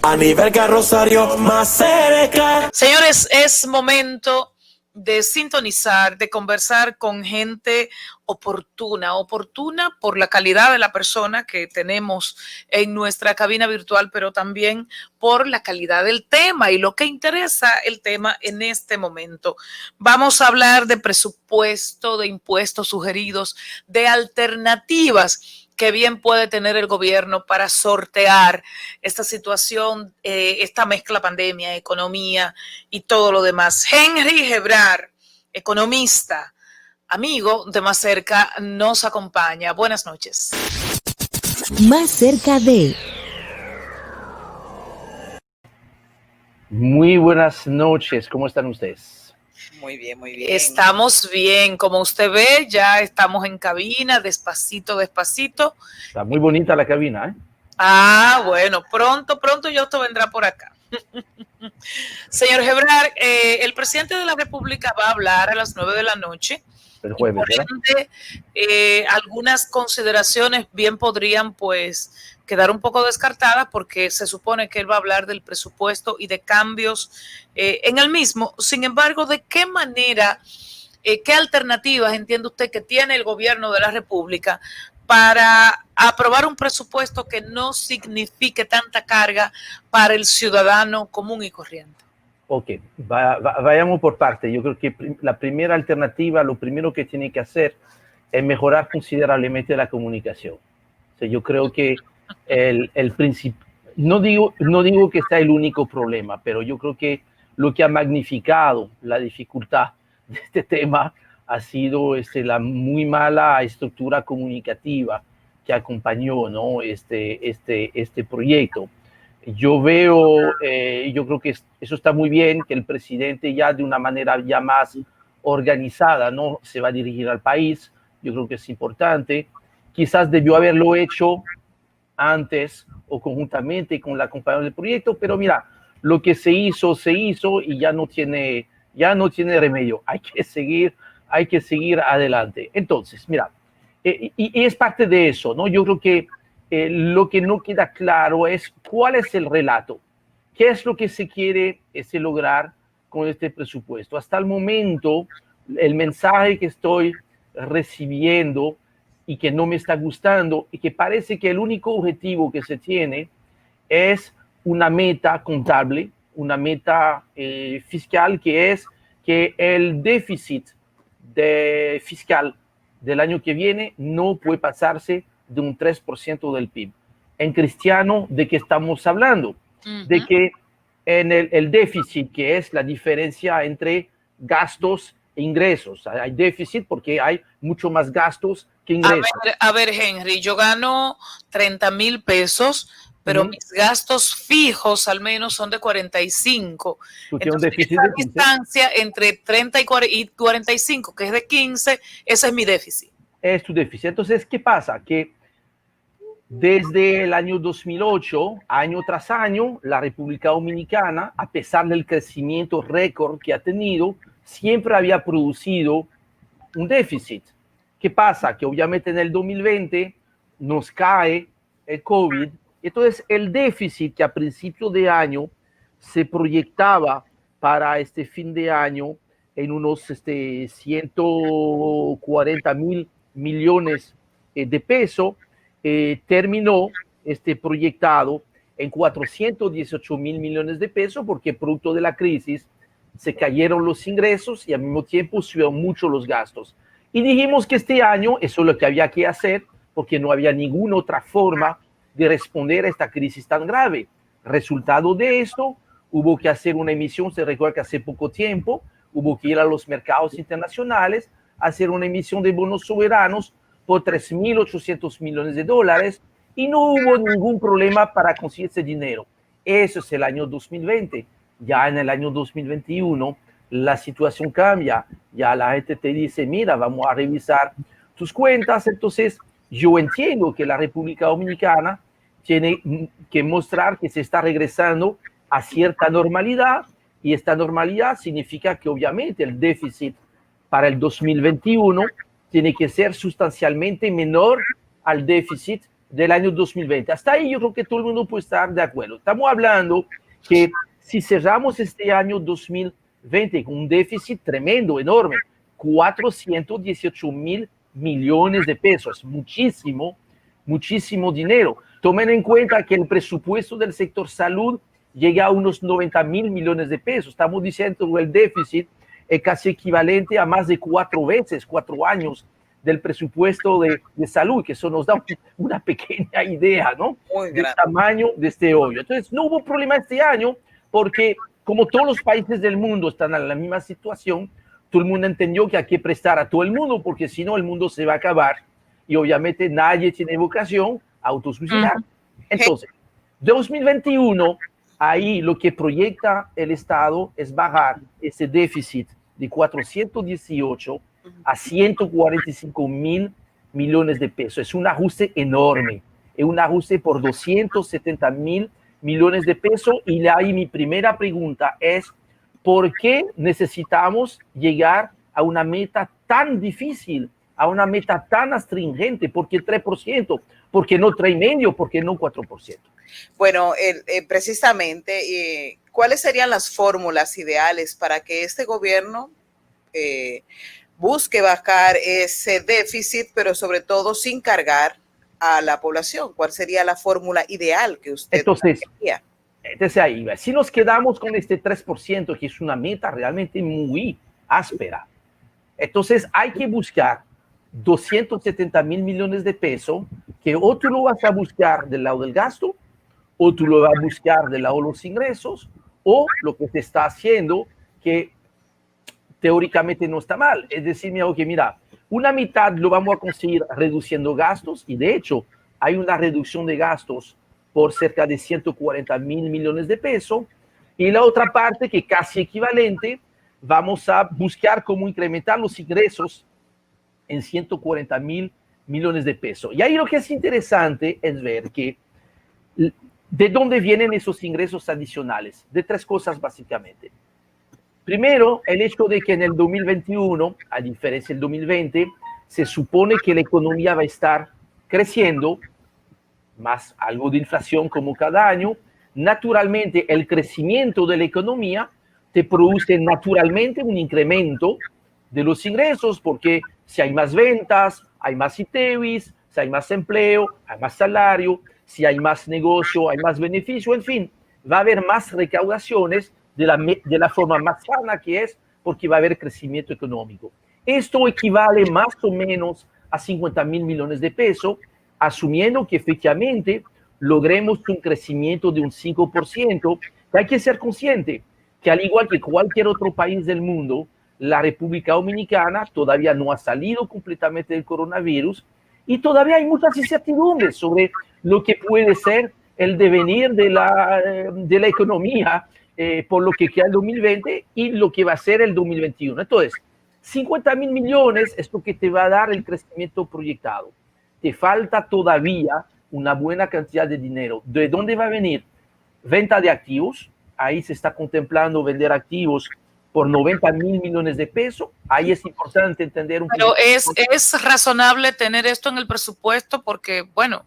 A nivel Rosario más cerca. Señores, es momento de sintonizar, de conversar con gente oportuna por la calidad de la persona que tenemos en nuestra cabina virtual, pero también por la calidad del tema y lo que interesa el tema en este momento. Vamos a hablar de presupuesto, de impuestos sugeridos, de alternativas que bien puede tener el gobierno para sortear esta situación, esta mezcla pandemia, economía y todo lo demás. Henry Gebrar, economista, amigo de Más Cerca, nos acompaña. Buenas noches. Más cerca de... Muy buenas noches, ¿cómo están ustedes? Muy bien, muy bien. Estamos bien, como usted ve, ya estamos en cabina, despacito, despacito. Está muy bonita la cabina, ¿eh? Ah, bueno, pronto ya usted vendrá por acá. Señor Gebrar, el presidente de la República va a hablar a las 9 de la noche. El jueves, ¿verdad? Algunas consideraciones bien podrían pues quedar un poco descartadas porque se supone que él va a hablar del presupuesto y de cambios en el mismo. Sin embargo, ¿de qué manera, qué alternativas entiende usted que tiene el gobierno de la República para aprobar un presupuesto que no signifique tanta carga para el ciudadano común y corriente? Ok, vayamos por parte. Yo creo que la primera alternativa, lo primero que tiene que hacer es mejorar considerablemente la comunicación. O sea, yo creo que el principio, no digo que sea el único problema, pero yo creo que lo que ha magnificado la dificultad de este tema ha sido la muy mala estructura comunicativa que acompañó, ¿no? este proyecto. Yo veo, yo creo que eso está muy bien, que el presidente ya de una manera ya más organizada, ¿no? Se va a dirigir al país. Yo creo que es importante. Quizás debió haberlo hecho antes o conjuntamente con la compañía del proyecto, pero mira, lo que se hizo y ya no tiene remedio. Hay que seguir adelante. Entonces, mira, y es parte de eso, ¿no? Yo creo que lo que no queda claro es cuál es el relato, qué es lo que se quiere lograr con este presupuesto. Hasta el momento, el mensaje que estoy recibiendo y que no me está gustando y que parece que el único objetivo que se tiene es una meta contable, una meta fiscal, que es que el déficit fiscal del año que viene no puede pasarse de un 3% del PIB. En cristiano, ¿de qué estamos hablando? De que en el déficit, que es la diferencia entre gastos e ingresos. Hay déficit porque hay mucho más gastos que ingresos. A ver, Henry, yo gano 30,000 pesos, pero mis gastos fijos al menos son de 45. Tú tienes un déficit esa de 15. distancia entre 30 y 45, que es de 15, ese es mi déficit. Es tu déficit. Entonces, ¿qué pasa? Que desde el año 2008, año tras año, la República Dominicana, a pesar del crecimiento récord que ha tenido, siempre había producido un déficit. ¿Qué pasa? Que obviamente en el 2020 nos cae el COVID. Entonces, el déficit que a principio de año se proyectaba para este fin de año en unos 140,000 millones de pesos, terminó proyectado en 418,000 millones de pesos, porque producto de la crisis se cayeron los ingresos y al mismo tiempo subieron mucho los gastos. Y dijimos que este año eso es lo que había que hacer, porque no había ninguna otra forma de responder a esta crisis tan grave. Resultado de esto, hubo que hacer una emisión. Se recuerda que hace poco tiempo hubo que ir a los mercados internacionales a hacer una emisión de bonos soberanos por 3.800 millones de dólares y no hubo ningún problema para conseguir ese dinero. Eso es el año 2020. Ya en el año 2021 la situación cambia. Ya la gente te dice, mira, vamos a revisar tus cuentas. Entonces, yo entiendo que la República Dominicana tiene que mostrar que se está regresando a cierta normalidad, y esta normalidad significa que obviamente el déficit para el 2021 tiene que ser sustancialmente menor al déficit del año 2020. Hasta ahí yo creo que todo el mundo puede estar de acuerdo. Estamos hablando que si cerramos este año 2020 con un déficit tremendo, enorme, 418.000 millones de pesos, muchísimo, muchísimo dinero. Tomen en cuenta que el presupuesto del sector salud llega a unos 90.000 millones de pesos. Estamos diciendo que el déficit es casi equivalente a más de 4 veces, 4 años del presupuesto de salud, que eso nos da una pequeña idea, ¿no? Del tamaño de este hoyo. Entonces, no hubo problema este año porque, como todos los países del mundo están en la misma situación, todo el mundo entendió que hay que prestar a todo el mundo porque si no, el mundo se va a acabar y obviamente nadie tiene vocación a autosuicidar. Entonces, 2021, ahí lo que proyecta el Estado es bajar ese déficit de 418 a 145.000 millones de pesos. Es un ajuste enorme, es un ajuste por 270.000 millones de pesos. Y ahí mi primera pregunta es, ¿por qué necesitamos llegar a una meta tan difícil, a una meta tan astringente? ¿Por qué 3%? ¿Por qué no 3,5%? ¿Por qué no 4%? Bueno, precisamente, ¿cuáles serían las fórmulas ideales para que este gobierno busque bajar ese déficit, pero sobre todo sin cargar a la población? ¿Cuál sería la fórmula ideal que usted plantearía? Entonces ahí, si nos quedamos con este 3%, que es una meta realmente muy áspera, entonces hay que buscar 270.000 millones de pesos, que o tú lo vas a buscar del lado del gasto, o tú lo vas a buscar del lado de los ingresos, o lo que se está haciendo, que teóricamente no está mal. Es decir, mira, una mitad lo vamos a conseguir reduciendo gastos, y de hecho hay una reducción de gastos por cerca de 140.000 millones de pesos, y la otra parte, que casi equivalente, vamos a buscar cómo incrementar los ingresos en 140.000 millones de pesos. Y ahí lo que es interesante es ver que de dónde vienen esos ingresos adicionales, de 3 cosas básicamente. Primero, el hecho de que en el 2021, a diferencia del 2020, se supone que la economía va a estar creciendo, más algo de inflación como cada año. Naturalmente, el crecimiento de la economía te produce naturalmente un incremento de los ingresos, porque si hay más ventas, hay más ITEVIS, si hay más empleo, hay más salario, si hay más negocio, hay más beneficio, en fin, va a haber más recaudaciones de la forma más sana, que es porque va a haber crecimiento económico. Esto equivale más o menos a 50.000 millones de pesos, asumiendo que efectivamente logremos un crecimiento de un 5%, que hay que ser consciente que al igual que cualquier otro país del mundo, la República Dominicana todavía no ha salido completamente del coronavirus y todavía hay muchas incertidumbres sobre lo que puede ser el devenir de la economía por lo que queda el 2020 y lo que va a ser el 2021. Entonces, 50.000 millones es lo que te va a dar el crecimiento proyectado. Te falta todavía una buena cantidad de dinero. ¿De dónde va a venir? Venta de activos. Ahí se está contemplando vender activos por 90.000 millones de pesos. Ahí es importante entender un poco. Pero es razonable tener esto en el presupuesto porque, bueno,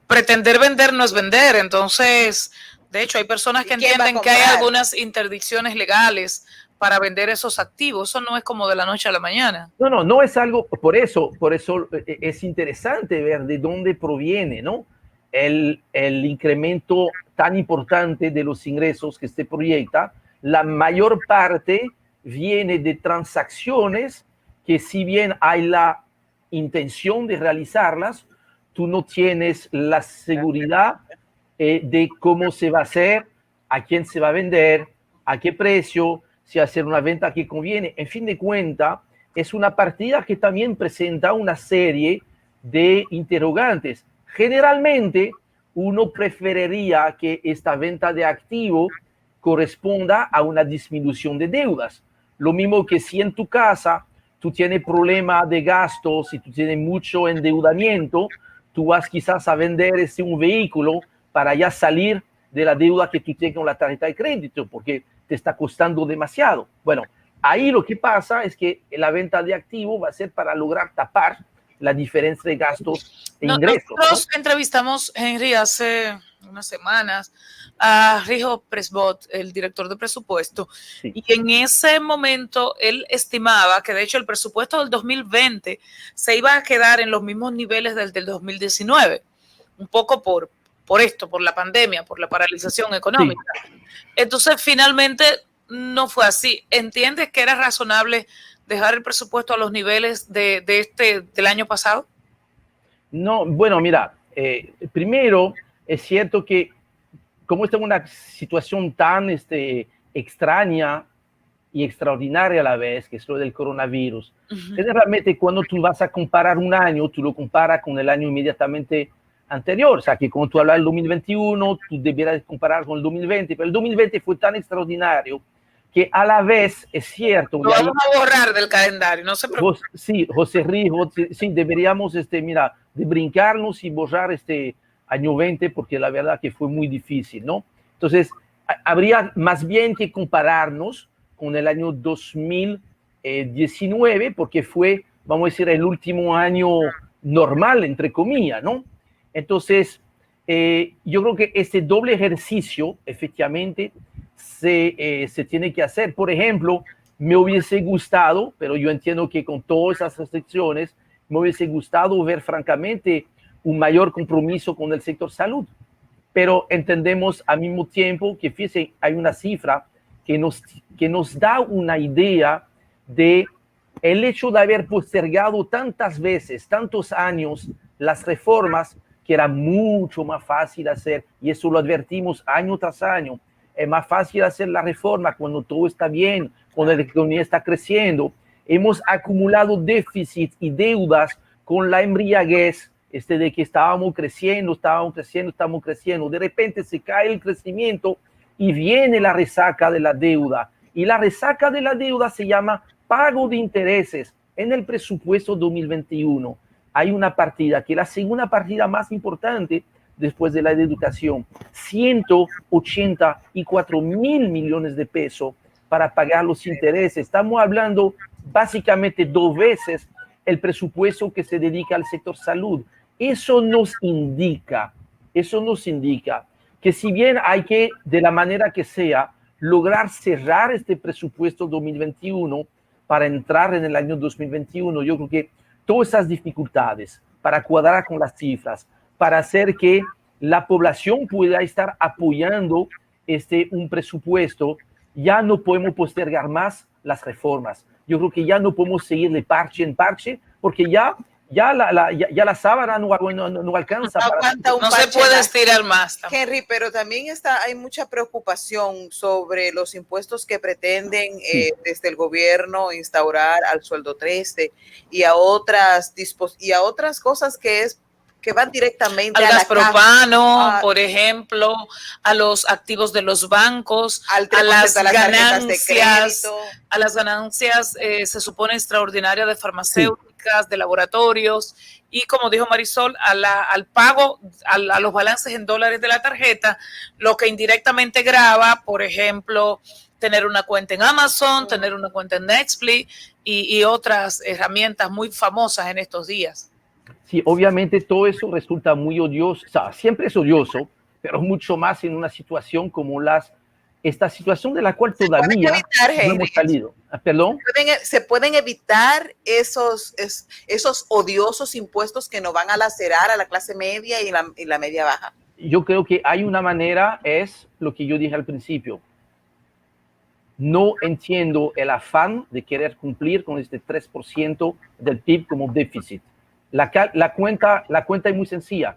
pretender vender no es vender. Entonces, de hecho, hay personas que entienden que hay algunas interdicciones legales para vender esos activos. Eso no es como de la noche a la mañana. No es algo, por eso es interesante ver de dónde proviene, ¿no? El incremento tan importante de los ingresos que se proyecta. La mayor parte viene de transacciones que, si bien hay la intención de realizarlas, tú no tienes la seguridad de cómo se va a hacer, a quién se va a vender, a qué precio, si hacer una venta que conviene. En fin de cuentas, es una partida que también presenta una serie de interrogantes. Generalmente, uno preferiría que esta venta de activo corresponda a una disminución de deudas. Lo mismo que si en tu casa tú tienes problema de gastos, si tú tienes mucho endeudamiento, tú vas quizás a vender un vehículo para ya salir de la deuda que tú tienes con la tarjeta de crédito, porque te está costando demasiado. Bueno, ahí lo que pasa es que la venta de activo va a ser para lograr tapar la diferencia de gastos e No, ingresos. nosotros ¿no? entrevistamos, Henry, hace unas semanas a Rijo Presbot, el director de presupuesto, Sí. y en ese momento él estimaba que de hecho el presupuesto del 2020 se iba a quedar en los mismos niveles del 2019, un poco por esto, por la pandemia, por la paralización económica. Sí. Entonces, finalmente no fue así. ¿Entiendes que era razonable dejar el presupuesto a los niveles del año pasado? No, bueno, mira, primero es cierto que como está en una situación tan extraña y extraordinaria a la vez, que es lo del coronavirus, generalmente cuando tú vas a comparar un año, tú lo comparas con el año inmediatamente anterior, o sea, que cuando tú hablas del 2021, tú debieras comparar con el 2020, pero el 2020 fue tan extraordinario que a la vez es cierto. Lo vamos a borrar del calendario, no se preocupe. Sí, José Rijo, sí, deberíamos, mira, de brincarnos y borrar año 20, porque la verdad que fue muy difícil, ¿no? Entonces, habría más bien que compararnos con el año 2019, porque fue, vamos a decir, el último año normal, entre comillas, ¿no? Entonces, yo creo que este doble ejercicio, efectivamente, se tiene que hacer. Por ejemplo, me hubiese gustado, pero yo entiendo que con todas esas restricciones, me hubiese gustado ver francamente un mayor compromiso con el sector salud. Pero entendemos al mismo tiempo que, fíjense, hay una cifra que nos da una idea de el hecho de haber postergado tantas veces, tantos años, las reformas, que era mucho más fácil hacer, y eso lo advertimos año tras año. Es más fácil hacer la reforma cuando todo está bien, cuando la economía está creciendo. Hemos acumulado déficit y deudas con la embriaguez de que estábamos creciendo. De repente se cae el crecimiento y viene la resaca de la deuda. Y la resaca de la deuda se llama pago de intereses. En el presupuesto 2021 hay una partida que es la segunda partida más importante después de la de educación, 184.000 millones de pesos para pagar los intereses. Estamos hablando básicamente 2 veces el presupuesto que se dedica al sector salud. Eso nos indica que si bien hay que, de la manera que sea, lograr cerrar este presupuesto 2021 para entrar en el año 2021, yo creo que todas esas dificultades para cuadrar con las cifras, para hacer que la población pueda estar apoyando un presupuesto, ya no podemos postergar más las reformas. Yo creo que ya no podemos seguir de parche en parche, porque ya la sábana no alcanza. No se puede estirar más. Henry, pero también hay mucha preocupación sobre los impuestos que pretenden desde el gobierno instaurar al sueldo 13 y a otras cosas que van directamente al a gas propano, por ejemplo, a los activos de los bancos, a las ganancias, se supone extraordinaria de farmacéuticas, de laboratorios, y como dijo Marisol, al pago, a los balances en dólares de la tarjeta, lo que indirectamente grava, por ejemplo, tener una cuenta en Amazon, tener una cuenta en Netflix y otras herramientas muy famosas en estos días. Sí, obviamente todo eso resulta muy odioso, o sea, siempre es odioso, pero mucho más en una situación como esta situación de la cual todavía no hemos salido. ¿Perdón? ¿Se pueden evitar esos odiosos impuestos que nos van a lacerar a la clase media y la media baja? Yo creo que hay una manera, es lo que yo dije al principio. No entiendo el afán de querer cumplir con este 3% del PIB como déficit. La cuenta es muy sencilla.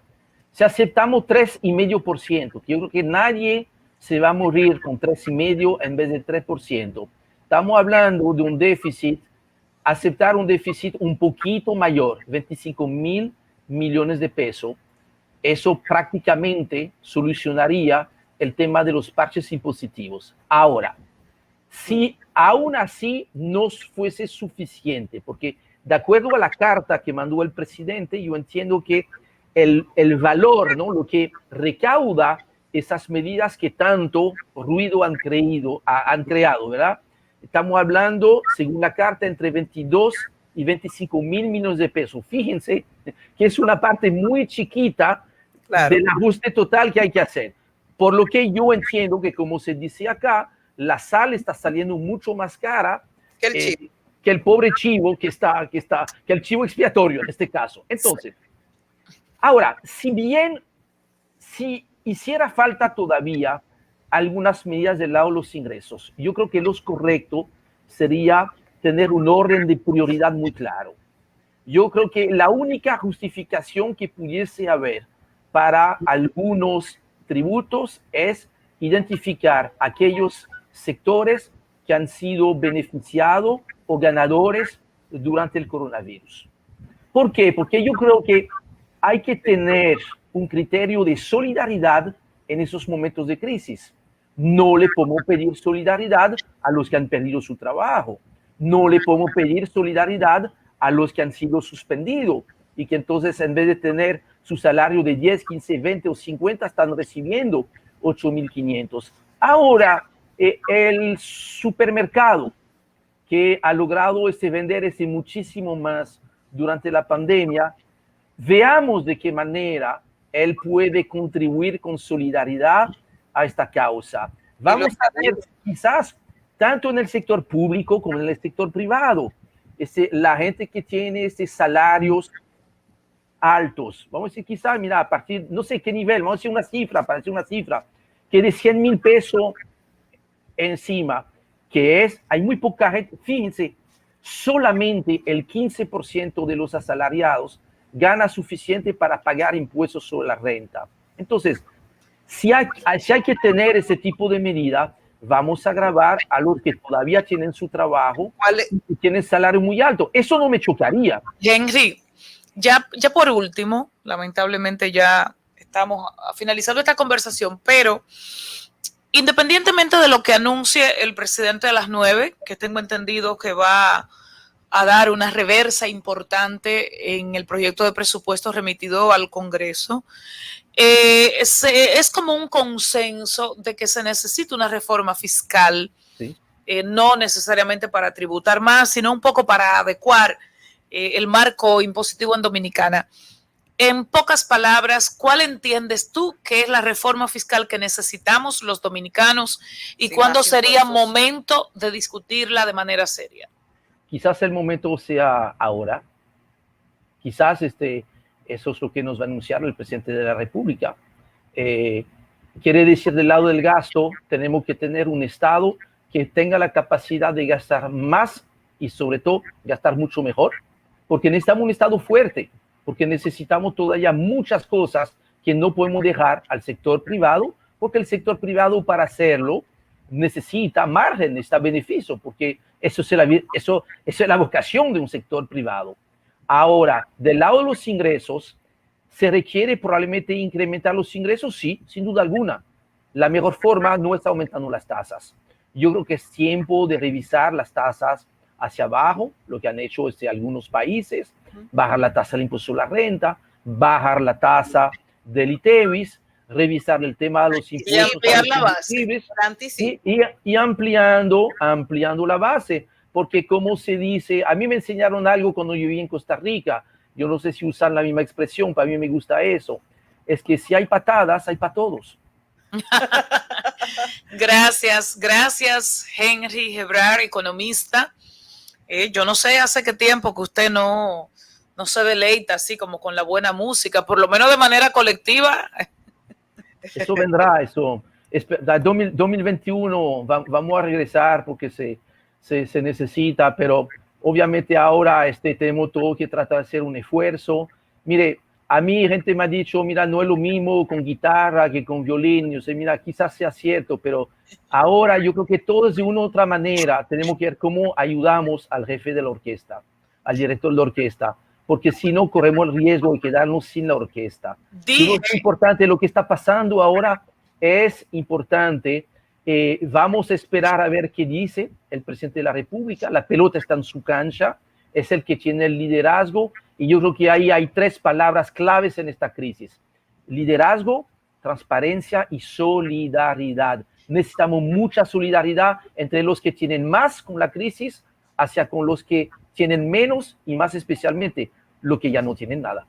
Si aceptamos 3,5%, yo creo que nadie se va a morir con 3,5% en vez de 3%. Estamos hablando de un déficit, aceptar un déficit un poquito mayor, 25,000 millones de pesos. Eso prácticamente solucionaría el tema de los parches impositivos. Ahora, si aún así no fuese suficiente, porque de acuerdo a la carta que mandó el presidente, yo entiendo que el valor, ¿no?, lo que recauda esas medidas que tanto ruido han creado, ¿verdad? Estamos hablando, según la carta, entre 22 225.000 millones de pesos. Fíjense que es una parte muy chiquita del ajuste total que hay que hacer. Por lo que yo entiendo que, como se dice acá, la sal está saliendo mucho más cara que el chivo. Que el pobre chivo que el chivo expiatorio en este caso. Entonces, ahora, si hiciera falta todavía algunas medidas del lado de los ingresos, yo creo que lo correcto sería tener un orden de prioridad muy claro. Yo creo que la única justificación que pudiese haber para algunos tributos es identificar aquellos sectores que han sido beneficiados o ganadores durante el coronavirus. ¿Por qué? Porque yo creo que hay que tener un criterio de solidaridad en esos momentos de crisis. No le podemos pedir solidaridad a los que han perdido su trabajo. No le podemos pedir solidaridad a los que han sido suspendidos y que entonces en vez de tener su salario de 10, 15, 20 o 50 están recibiendo 8.500. Ahora, el supermercado que ha logrado vender muchísimo más durante la pandemia, veamos de qué manera él puede contribuir con solidaridad a esta causa. Vamos a ver quizás tanto en el sector público como en el sector privado, la gente que tiene salarios altos, vamos a decir quizás, mira, a partir, no sé qué nivel, vamos a decir una cifra, que de 100,000 pesos encima, hay muy poca gente, fíjense, solamente el 15% de los asalariados gana suficiente para pagar impuestos sobre la renta. Entonces, si hay que tener ese tipo de medida, vamos a gravar a los que todavía tienen su trabajo y tienen salario muy alto. Eso no me chocaría. Henry, ya por último, lamentablemente ya estamos finalizando esta conversación, pero independientemente de lo que anuncie el presidente a las 9, que tengo entendido que va a dar una reversa importante en el proyecto de presupuesto remitido al Congreso, es como un consenso de que se necesita una reforma fiscal, sí. No necesariamente para tributar más, sino un poco para adecuar el marco impositivo en Dominicana. En pocas palabras, ¿cuál entiendes tú que es la reforma fiscal que necesitamos los dominicanos y cuándo sería momento de discutirla de manera seria? Quizás el momento sea ahora. Quizás eso es lo que nos va a anunciar el presidente de la República. Quiere decir, del lado del gasto, tenemos que tener un Estado que tenga la capacidad de gastar más y sobre todo gastar mucho mejor, porque necesitamos un Estado fuerte, porque necesitamos todavía muchas cosas que no podemos dejar al sector privado, porque el sector privado para hacerlo necesita margen, necesita beneficio, porque eso es la vocación de un sector privado. Ahora, del lado de los ingresos, ¿se requiere probablemente incrementar los ingresos? Sí, sin duda alguna. La mejor forma no es aumentando las tasas. Yo creo que es tiempo de revisar las tasas hacia abajo, lo que han hecho algunos países, bajar la tasa del impuesto sobre la renta, bajar la tasa del ITEVIS, revisar el tema de los impuestos. Y ampliar la base. Y ampliando la base. Porque como se dice, a mí me enseñaron algo cuando yo viví en Costa Rica, yo no sé si usan la misma expresión, para mí me gusta eso, es que si hay patadas, hay para todos. Gracias Henry Gebrar, economista. Yo no sé hace qué tiempo que usted no se deleita así como con la buena música, por lo menos de manera colectiva. Eso vendrá, 2021 vamos a regresar porque se necesita, pero obviamente ahora tenemos todo que tratar de hacer un esfuerzo. Mire, a mí gente me ha dicho, mira, no es lo mismo con guitarra que con violín. Yo sé, mira, quizás sea cierto, pero ahora yo creo que todos de una u otra manera tenemos que ver cómo ayudamos al jefe de la orquesta, al director de la orquesta, porque si no corremos el riesgo de quedarnos sin la orquesta. Es importante, lo que está pasando ahora es importante. Vamos a esperar a ver qué dice el presidente de la República. La pelota está en su cancha, es el que tiene el liderazgo, y yo creo que ahí hay 3 palabras claves en esta crisis: liderazgo, transparencia y solidaridad. Necesitamos mucha solidaridad entre los que tienen más con la crisis hacia con los que tienen menos y más especialmente los que ya no tienen nada.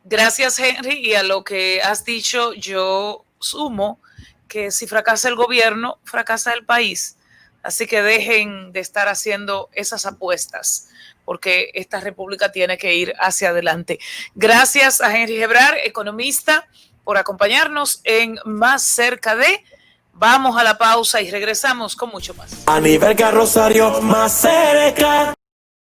Gracias, Henry. Y a lo que has dicho, yo sumo que si fracasa el gobierno, fracasa el país. Así que dejen de estar haciendo esas apuestas, porque esta república tiene que ir hacia adelante. Gracias a Henry Gebrar, economista, por acompañarnos en Más Cerca de. Vamos a la pausa y regresamos con mucho más. A nivel Rosario más cerca.